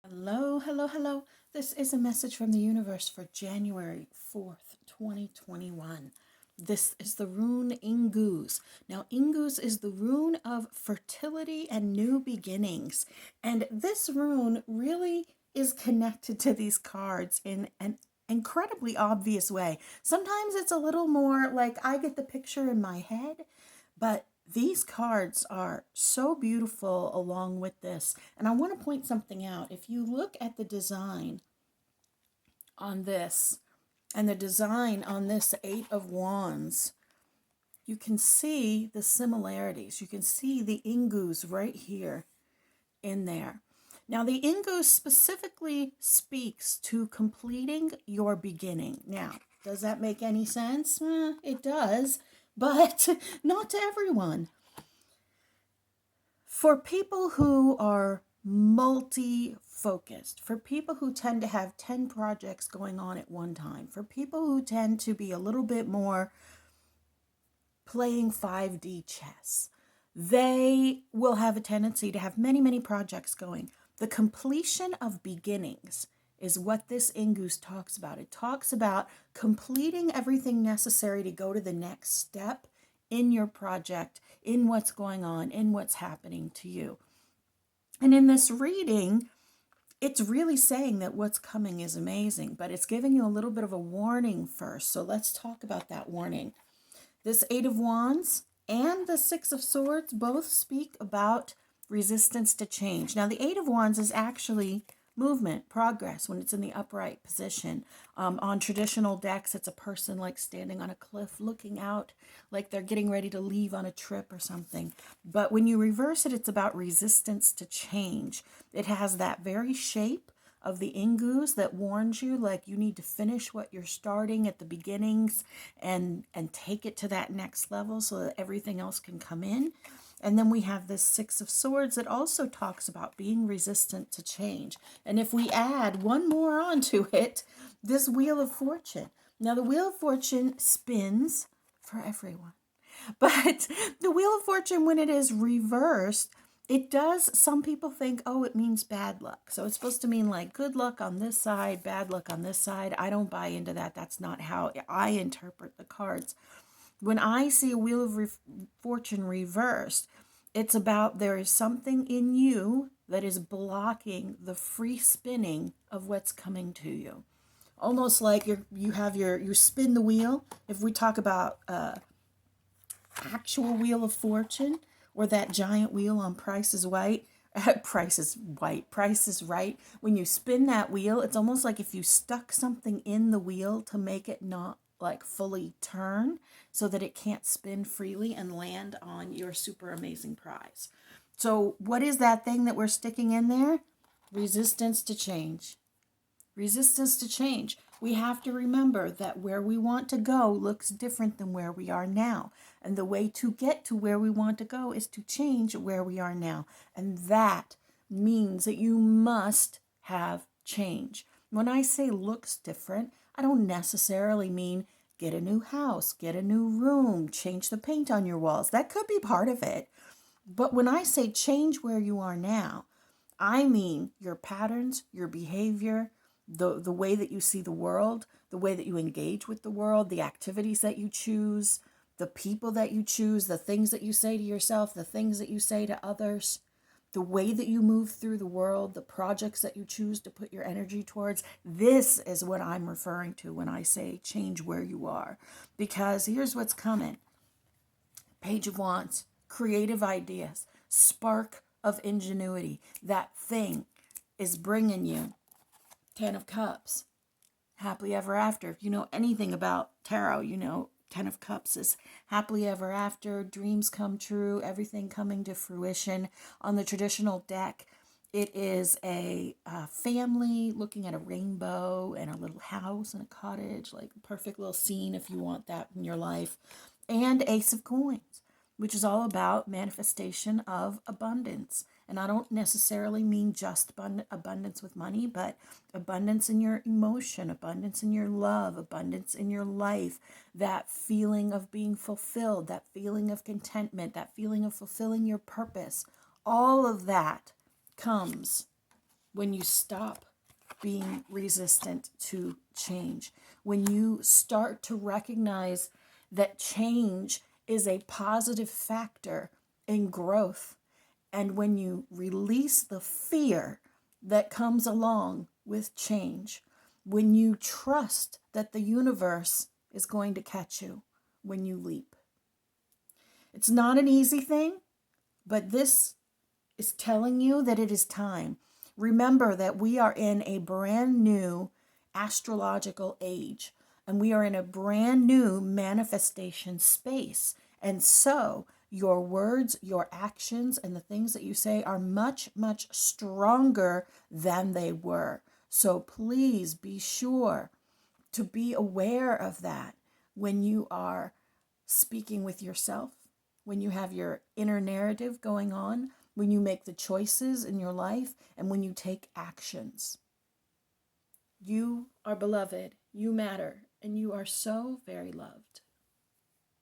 Hello, hello, hello. This is a message from the universe for January 4th, 2021. This is the rune Ingus. Now, Ingus is the rune of fertility and new beginnings. And this rune really is connected to these cards in an incredibly obvious way. Sometimes it's a little more like I get the picture in my head, but these cards are so beautiful along with this. And I want to point something out. If you look at the design on this and the design on this Eight of Wands, you can see the similarities. You can see the Ingus right here in there. Now, the Ingus specifically speaks to completing your beginning. Now, does that make any sense? It does, but not to everyone. For people who are multi-focused, for people who tend to have 10 projects going on at one time, for people who tend to be a little bit more playing 5D chess, they will have a tendency to have many, many projects going. The completion of beginnings is what this Ingus talks about. It talks about completing everything necessary to go to the next step in your project, in what's going on, in what's happening to you. And in this reading, it's really saying that what's coming is amazing, but it's giving you a little bit of a warning first. So let's talk about that warning. This Eight of Wands and the Six of Swords both speak about resistance to change. Now, the Eight of Wands is actually movement, progress when it's in the upright position. On traditional decks, it's a person like standing on a cliff looking out like they're getting ready to leave on a trip or something. But when you reverse it, it's about resistance to change. It has that very shape of the Ingus that warns you like you need to finish what you're starting at the beginnings and take it to that next level so that everything else can come in. And then we have this Six of Swords that also talks about being resistant to change. And if we add one more onto it, this Wheel of Fortune. Now, the Wheel of Fortune spins for everyone. But the Wheel of Fortune, when it is reversed, it does, some people think, oh, it means bad luck. So it's supposed to mean like good luck on this side, bad luck on this side. I don't buy into that. That's not how I interpret the cards. When I see a Wheel of Fortune reversed, it's about there is something in you that is blocking the free spinning of what's coming to you. Almost like you spin the wheel. If we talk about actual Wheel of Fortune or that giant wheel on Price is Right, Price is Right. When you spin that wheel, it's almost like if you stuck something in the wheel to make it not like fully turn so that it can't spin freely and land on your super amazing prize. So what is that thing that we're sticking in there? Resistance to change. Resistance to change. We have to remember that where we want to go looks different than where we are now. And the way to get to where we want to go is to change where we are now. And that means that you must have change. When I say looks different, I don't necessarily mean get a new house, get a new room, change the paint on your walls. That could be part of it. But when I say change where you are now, I mean your patterns, your behavior, the way that you see the world, the way that you engage with the world, the activities that you choose, the people that you choose, the things that you say to yourself, the things that you say to others, the way that you move through the world, the projects that you choose to put your energy towards. This is what I'm referring to when I say change where you are. Because here's what's coming. Page of Wands, creative ideas, spark of ingenuity. That thing is bringing you 10 of Cups, happily ever after. If you know anything about tarot, you know 10 of Cups is happily ever after, dreams come true, everything coming to fruition. On the traditional deck, it is a family looking at a rainbow and a little house and a cottage, like a perfect little scene if you want that in your life. And Ace of Coins, which is all about manifestation of abundance. And I don't necessarily mean just abundance with money, but abundance in your emotion, abundance in your love, abundance in your life, that feeling of being fulfilled, that feeling of contentment, that feeling of fulfilling your purpose. All of that comes when you stop being resistant to change, when you start to recognize that change is a positive factor in growth, and when you release the fear that comes along with change, when you trust that the universe is going to catch you when you leap. It's not an easy thing, but this is telling you that it is time. Remember that we are in a brand new astrological age, and we are in a brand new manifestation space. And so your words, your actions, and the things that you say are much, much stronger than they were. So please be sure to be aware of that when you are speaking with yourself, when you have your inner narrative going on, when you make the choices in your life, and when you take actions. You are beloved, you matter, and you are so very loved.